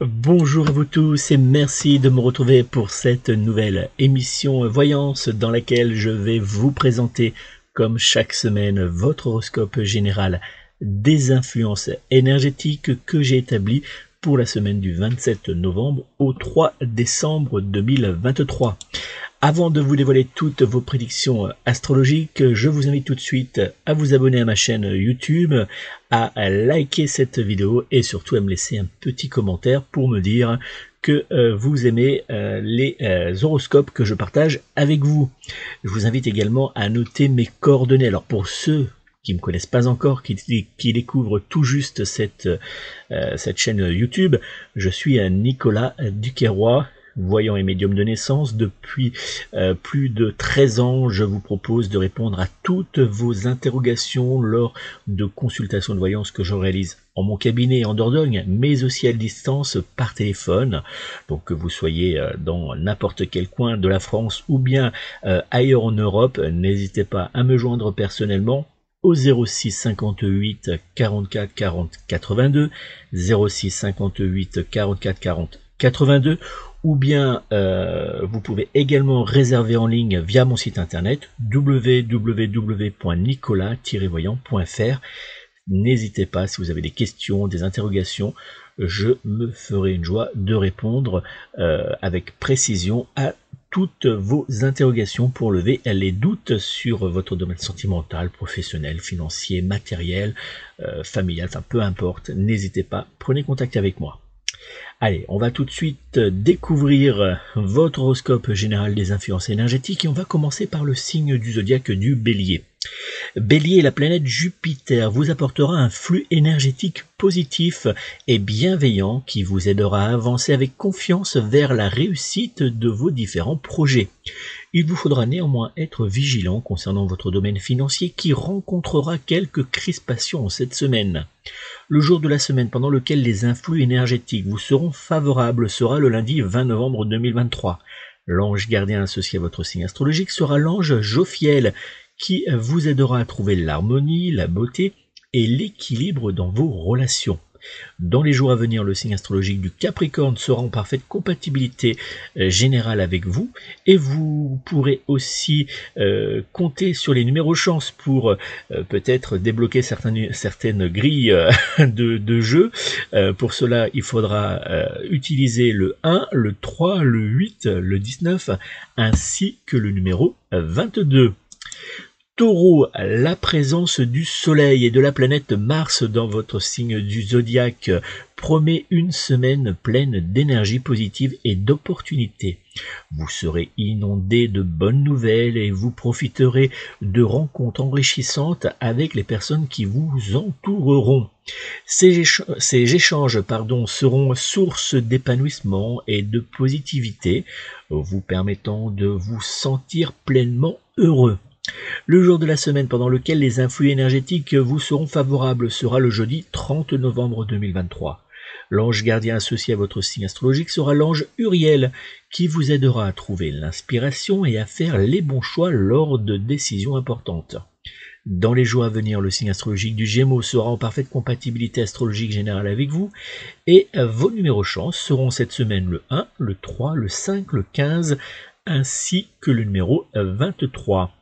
Bonjour à vous tous et merci de me retrouver pour cette nouvelle émission Voyance dans laquelle je vais vous présenter, comme chaque semaine, votre horoscope général des influences énergétiques que j'ai établi pour la semaine du 27 novembre au 3 décembre 2023. Avant de vous dévoiler toutes vos prédictions astrologiques, je vous invite tout de suite à vous abonner à ma chaîne YouTube, à liker cette vidéo et surtout à me laisser un petit commentaire pour me dire que vous aimez les horoscopes que je partage avec vous. Je vous invite également à noter mes coordonnées. Alors pour ceux qui ne me connaissent pas encore, qui découvrent tout juste cette chaîne YouTube, je suis Nicolas Duquesroy, voyant et médium de naissance. Depuis plus de 13 ans, je vous propose de répondre à toutes vos interrogations lors de consultations de voyance que je réalise en mon cabinet en Dordogne, mais aussi à distance par téléphone. Donc que vous soyez dans n'importe quel coin de la France ou bien ailleurs en Europe, n'hésitez pas à me joindre personnellement au 06 58 44 40 82, 06 58 44 40 82, ou bien vous pouvez également réserver en ligne via mon site internet www.nicolas-voyant.fr. N'hésitez pas, si vous avez des questions, des interrogations, je me ferai une joie de répondre avec précision à toutes vos interrogations pour lever les doutes sur votre domaine sentimental, professionnel, financier, matériel, familial, enfin peu importe, n'hésitez pas, prenez contact avec moi. Allez, on va tout de suite découvrir votre horoscope général des influences énergétiques et on va commencer par le signe du zodiaque du Bélier. Bélier, la planète Jupiter vous apportera un flux énergétique positif et bienveillant qui vous aidera à avancer avec confiance vers la réussite de vos différents projets. Il vous faudra néanmoins être vigilant concernant votre domaine financier qui rencontrera quelques crispations cette semaine. Le jour de la semaine pendant lequel les influx énergétiques vous seront favorables sera le lundi 20 novembre 2023. L'ange gardien associé à votre signe astrologique sera l'ange Jophiel qui vous aidera à trouver l'harmonie, la beauté et l'équilibre dans vos relations. Dans les jours à venir, le signe astrologique du Capricorne sera en parfaite compatibilité générale avec vous et vous pourrez aussi compter sur les numéros chance pour peut-être débloquer certaines grilles de jeu. Pour cela, il faudra utiliser le 1, le 3, le 8, le 19 ainsi que le numéro 22. Taureau, la présence du Soleil et de la planète Mars dans votre signe du zodiaque promet une semaine pleine d'énergie positive et d'opportunités. Vous serez inondé de bonnes nouvelles et vous profiterez de rencontres enrichissantes avec les personnes qui vous entoureront. Ces échanges seront source d'épanouissement et de positivité, vous permettant de vous sentir pleinement heureux. Le jour de la semaine pendant lequel les influx énergétiques vous seront favorables sera le jeudi 30 novembre 2023. L'ange gardien associé à votre signe astrologique sera l'ange Uriel qui vous aidera à trouver l'inspiration et à faire les bons choix lors de décisions importantes. Dans les jours à venir, le signe astrologique du Gémeaux sera en parfaite compatibilité astrologique générale avec vous et vos numéros chance seront cette semaine le 1, le 3, le 5, le 15 ainsi que le numéro 23.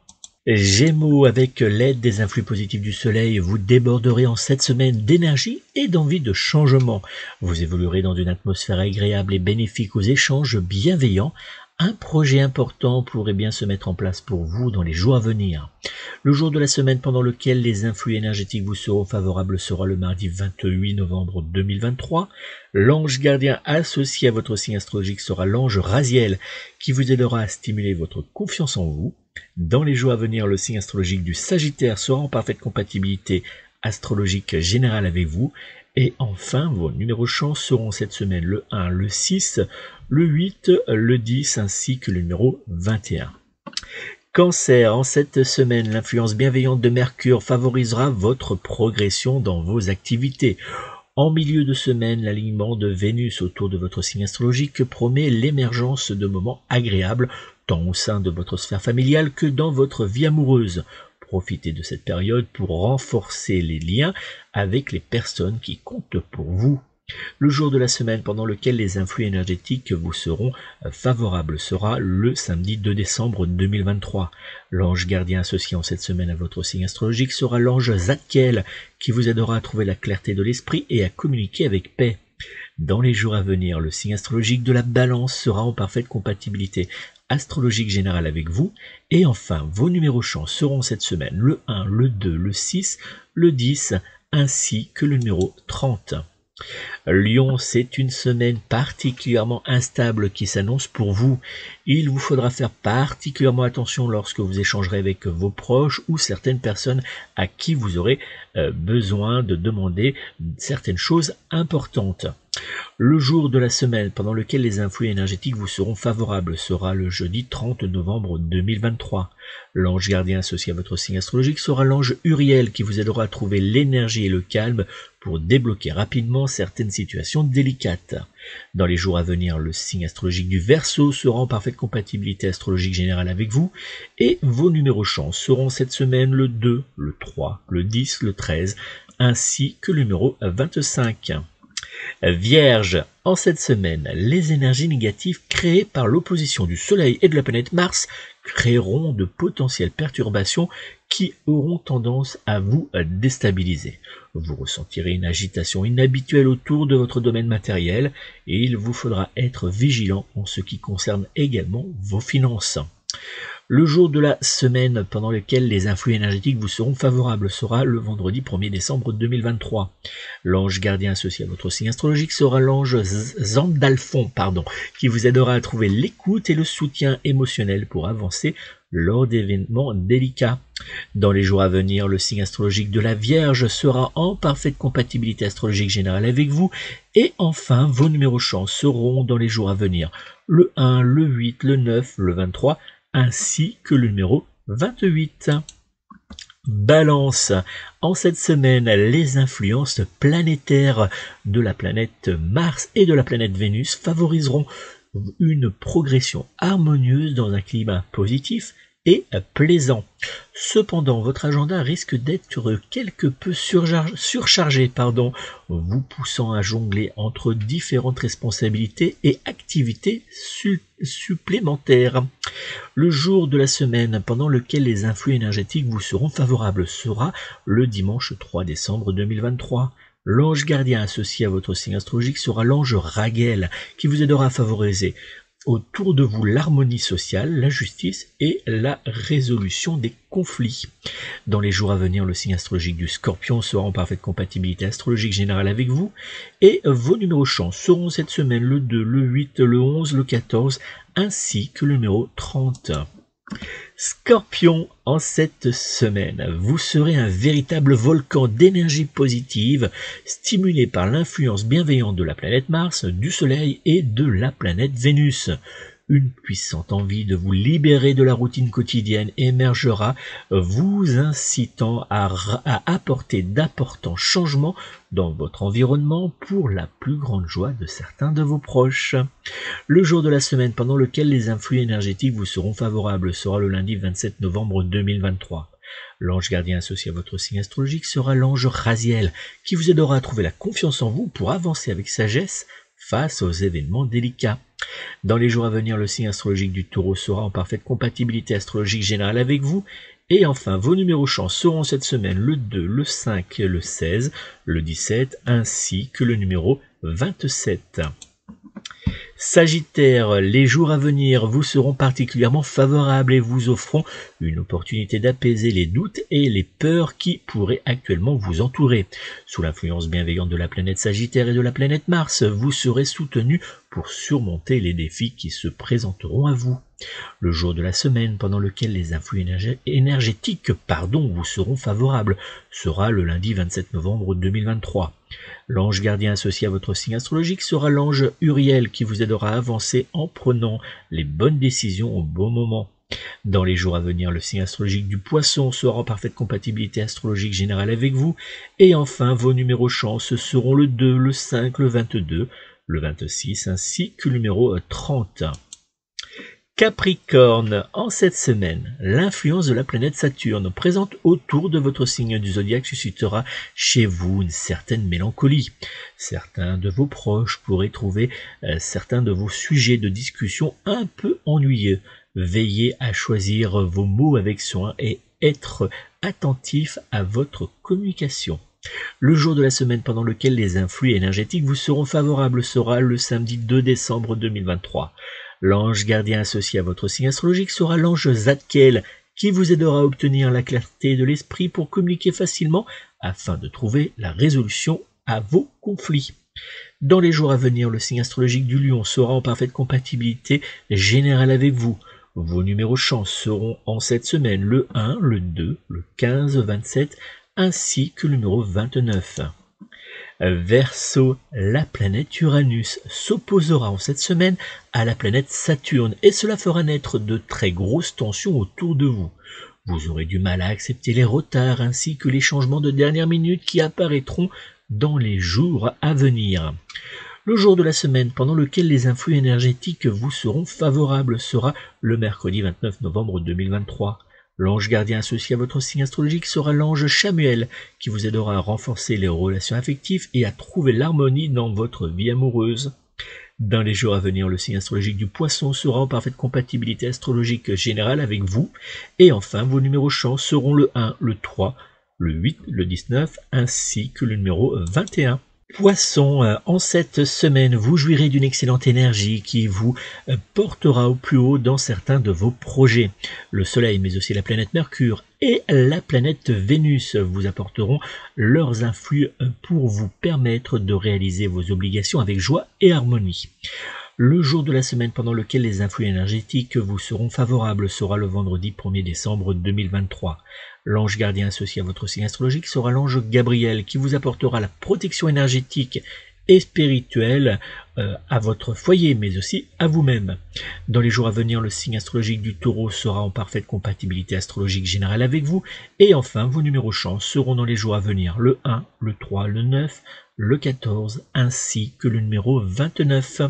Gémeaux, avec l'aide des influx positifs du soleil, vous déborderez en cette semaine d'énergie et d'envie de changement. Vous évoluerez dans une atmosphère agréable et bénéfique aux échanges bienveillants. Un projet important pourrait bien se mettre en place pour vous dans les jours à venir. Le jour de la semaine pendant lequel les influx énergétiques vous seront favorables sera le mardi 28 novembre 2023. L'ange gardien associé à votre signe astrologique sera l'ange Raziel qui vous aidera à stimuler votre confiance en vous. Dans les jours à venir, le signe astrologique du Sagittaire sera en parfaite compatibilité astrologique générale avec vous. Et enfin, vos numéros chance seront cette semaine le 1, le 6, le 8, le 10 ainsi que le numéro 21. Cancer, en cette semaine, l'influence bienveillante de Mercure favorisera votre progression dans vos activités. En milieu de semaine, l'alignement de Vénus autour de votre signe astrologique promet l'émergence de moments agréables, tant au sein de votre sphère familiale que dans votre vie amoureuse. Profitez de cette période pour renforcer les liens avec les personnes qui comptent pour vous. Le jour de la semaine pendant lequel les influx énergétiques vous seront favorables sera le samedi 2 décembre 2023. L'ange gardien associé en cette semaine à votre signe astrologique sera l'ange Zadkiel, qui vous aidera à trouver la clarté de l'esprit et à communiquer avec paix. Dans les jours à venir, le signe astrologique de la Balance sera en parfaite compatibilité astrologique générale avec vous. Et enfin, vos numéros chance seront cette semaine le 1, le 2, le 6, le 10, ainsi que le numéro 30. Lion, c'est une semaine particulièrement instable qui s'annonce pour vous. Il vous faudra faire particulièrement attention lorsque vous échangerez avec vos proches ou certaines personnes à qui vous aurez besoin de demander certaines choses importantes. Le jour de la semaine pendant lequel les influx énergétiques vous seront favorables sera le jeudi 30 novembre 2023. L'ange gardien associé à votre signe astrologique sera l'ange Uriel, qui vous aidera à trouver l'énergie et le calme pour débloquer rapidement certaines situations délicates. Dans les jours à venir, le signe astrologique du Verseau sera en parfaite compatibilité astrologique générale avec vous, et vos numéros chance seront cette semaine le 2, le 3, le 10, le 13, ainsi que le numéro 25. Vierge, en cette semaine, les énergies négatives créées par l'opposition du Soleil et de la planète Mars créeront de potentielles perturbations qui auront tendance à vous déstabiliser. Vous ressentirez une agitation inhabituelle autour de votre domaine matériel et il vous faudra être vigilant en ce qui concerne également vos finances. Le jour de la semaine pendant lequel les influx énergétiques vous seront favorables sera le vendredi 1er décembre 2023. L'ange gardien associé à votre signe astrologique sera l'ange Zandalphon, qui vous aidera à trouver l'écoute et le soutien émotionnel pour avancer lors d'événements délicats. Dans les jours à venir, le signe astrologique de la Vierge sera en parfaite compatibilité astrologique générale avec vous. Et enfin, vos numéros chance seront dans les jours à venir le 1, le 8, le 9, le 23, ainsi que le numéro 28. Balance, en cette semaine, les influences planétaires de la planète Mars et de la planète Vénus favoriseront une progression harmonieuse dans un climat positif et plaisant. Cependant, votre agenda risque d'être quelque peu surchargé, vous poussant à jongler entre différentes responsabilités et activités supplémentaires. Le jour de la semaine pendant lequel les influx énergétiques vous seront favorables sera le dimanche 3 décembre 2023. L'ange gardien associé à votre signe astrologique sera l'ange Raguel, qui vous aidera à favoriser autour de vous l'harmonie sociale, la justice et la résolution des conflits. Dans les jours à venir, le signe astrologique du Scorpion sera en parfaite compatibilité astrologique générale avec vous et vos numéros chance seront cette semaine le 2, le 8, le 11, le 14 ainsi que le numéro 30. Scorpion, en cette semaine, vous serez un véritable volcan d'énergie positive, stimulé par l'influence bienveillante de la planète Mars, du Soleil et de la planète Vénus. Une puissante envie de vous libérer de la routine quotidienne émergera, vous incitant à apporter d'importants changements dans votre environnement pour la plus grande joie de certains de vos proches. Le jour de la semaine pendant lequel les influx énergétiques vous seront favorables sera le lundi 27 novembre 2023. L'ange gardien associé à votre signe astrologique sera l'ange Raziel, qui vous aidera à trouver la confiance en vous pour avancer avec sagesse face aux événements délicats. Dans les jours à venir, le signe astrologique du Taureau sera en parfaite compatibilité astrologique générale avec vous. Et enfin, vos numéros chance seront cette semaine le 2, le 5, le 16, le 17, ainsi que le numéro 27. Sagittaire, les jours à venir vous seront particulièrement favorables et vous offront une opportunité d'apaiser les doutes et les peurs qui pourraient actuellement vous entourer. Sous l'influence bienveillante de la planète Sagittaire et de la planète Mars, vous serez soutenu pour surmonter les défis qui se présenteront à vous. Le jour de la semaine pendant lequel les influx énergétiques vous seront favorables sera le lundi 27 novembre 2023. L'ange gardien associé à votre signe astrologique sera l'ange Uriel, qui vous aidera à avancer en prenant les bonnes décisions au bon moment. Dans les jours à venir, le signe astrologique du Poisson sera en parfaite compatibilité astrologique générale avec vous. Et enfin, vos numéros chance seront le 2, le 5, le 22, le 26 ainsi que le numéro 30. Capricorne, en cette semaine, l'influence de la planète Saturne présente autour de votre signe du zodiaque suscitera chez vous une certaine mélancolie. Certains de vos proches pourraient trouver certains de vos sujets de discussion un peu ennuyeux. Veillez à choisir vos mots avec soin et être attentif à votre communication. Le jour de la semaine pendant lequel les influx énergétiques vous seront favorables sera le samedi 2 décembre 2023. L'ange gardien associé à votre signe astrologique sera l'ange Zadkiel, qui vous aidera à obtenir la clarté de l'esprit pour communiquer facilement afin de trouver la résolution à vos conflits. Dans les jours à venir, le signe astrologique du Lion sera en parfaite compatibilité générale avec vous. Vos numéros chance seront en cette semaine le 1, le 2, le 15, 27, ainsi que le numéro 29. Verseau, la planète Uranus s'opposera en cette semaine à la planète Saturne et cela fera naître de très grosses tensions autour de vous. Vous aurez du mal à accepter les retards ainsi que les changements de dernière minute qui apparaîtront dans les jours à venir. Le jour de la semaine pendant lequel les influx énergétiques vous seront favorables sera le mercredi 29 novembre 2023. L'ange gardien associé à votre signe astrologique sera l'ange Chamuel, qui vous aidera à renforcer les relations affectives et à trouver l'harmonie dans votre vie amoureuse. Dans les jours à venir, le signe astrologique du Poisson sera en parfaite compatibilité astrologique générale avec vous. Et enfin, vos numéros chance seront le 1, le 3, le 8, le 19, ainsi que le numéro 21. Poisson, en cette semaine, vous jouirez d'une excellente énergie qui vous portera au plus haut dans certains de vos projets. Le Soleil, mais aussi la planète Mercure et la planète Vénus vous apporteront leurs influx pour vous permettre de réaliser vos obligations avec joie et harmonie. Le jour de la semaine pendant lequel les influx énergétiques vous seront favorables sera le vendredi 1er décembre 2023. L'ange gardien associé à votre signe astrologique sera l'ange Gabriel qui vous apportera la protection énergétique et spirituelle à votre foyer mais aussi à vous-même. Dans les jours à venir, le signe astrologique du Taureau sera en parfaite compatibilité astrologique générale avec vous. Et enfin, vos numéros chance seront dans les jours à venir le 1, le 3, le 9, le 14 ainsi que le numéro 29.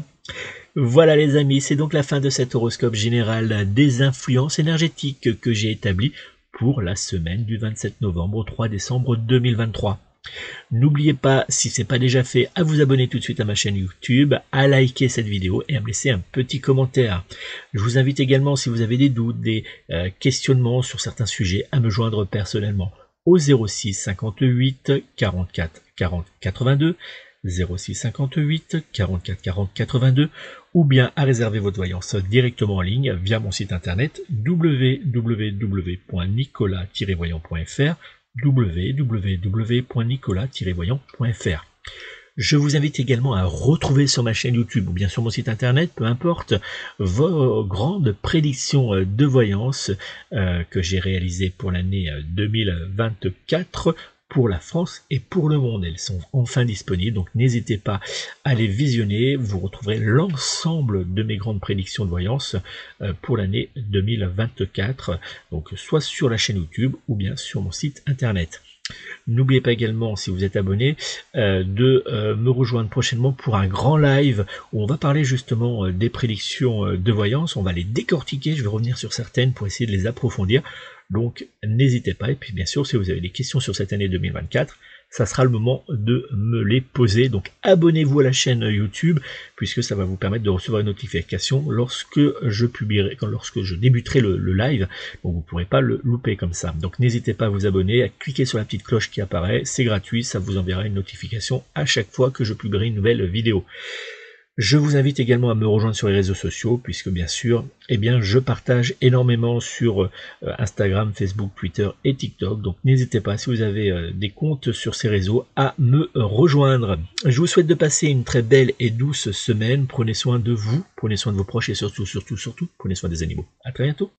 Voilà les amis, c'est donc la fin de cet horoscope général des influences énergétiques que j'ai établi pour la semaine du 27 novembre au 3 décembre 2023. N'oubliez pas, si ce n'est pas déjà fait, à vous abonner tout de suite à ma chaîne YouTube, à liker cette vidéo et à me laisser un petit commentaire. Je vous invite également, si vous avez des doutes, des questionnements sur certains sujets, à me joindre personnellement au 06 58 44 40 82, 06 58 44 40 82 ou bien à réserver votre voyance directement en ligne via mon site internet www.nicolas-voyant.fr www.nicolas-voyant.fr. Je vous invite également à retrouver sur ma chaîne YouTube ou bien sur mon site internet, peu importe, vos grandes prédictions de voyance que j'ai réalisées pour l'année 2024 pour la France et pour le monde. Elles sont enfin disponibles, donc n'hésitez pas à les visionner. Vous retrouverez l'ensemble de mes grandes prédictions de voyance pour l'année 2024, donc soit sur la chaîne YouTube ou bien sur mon site internet. N'oubliez pas également, si vous êtes abonné, de me rejoindre prochainement pour un grand live où on va parler justement des prédictions de voyance. On va les décortiquer, je vais revenir sur certaines pour essayer de les approfondir. Donc n'hésitez pas, et puis bien sûr si vous avez des questions sur cette année 2024, ça sera le moment de me les poser. Donc abonnez-vous à la chaîne YouTube puisque ça va vous permettre de recevoir une notification lorsque je publierai, lorsque je débuterai le live. Donc vous ne pourrez pas le louper comme ça. Donc n'hésitez pas à vous abonner, à cliquer sur la petite cloche qui apparaît, c'est gratuit, ça vous enverra une notification à chaque fois que je publierai une nouvelle vidéo. Je vous invite également à me rejoindre sur les réseaux sociaux puisque bien sûr, je partage énormément sur Instagram, Facebook, Twitter et TikTok. Donc n'hésitez pas, si vous avez des comptes sur ces réseaux, à me rejoindre. Je vous souhaite de passer une très belle et douce semaine. Prenez soin de vous, prenez soin de vos proches et surtout, prenez soin des animaux. À très bientôt.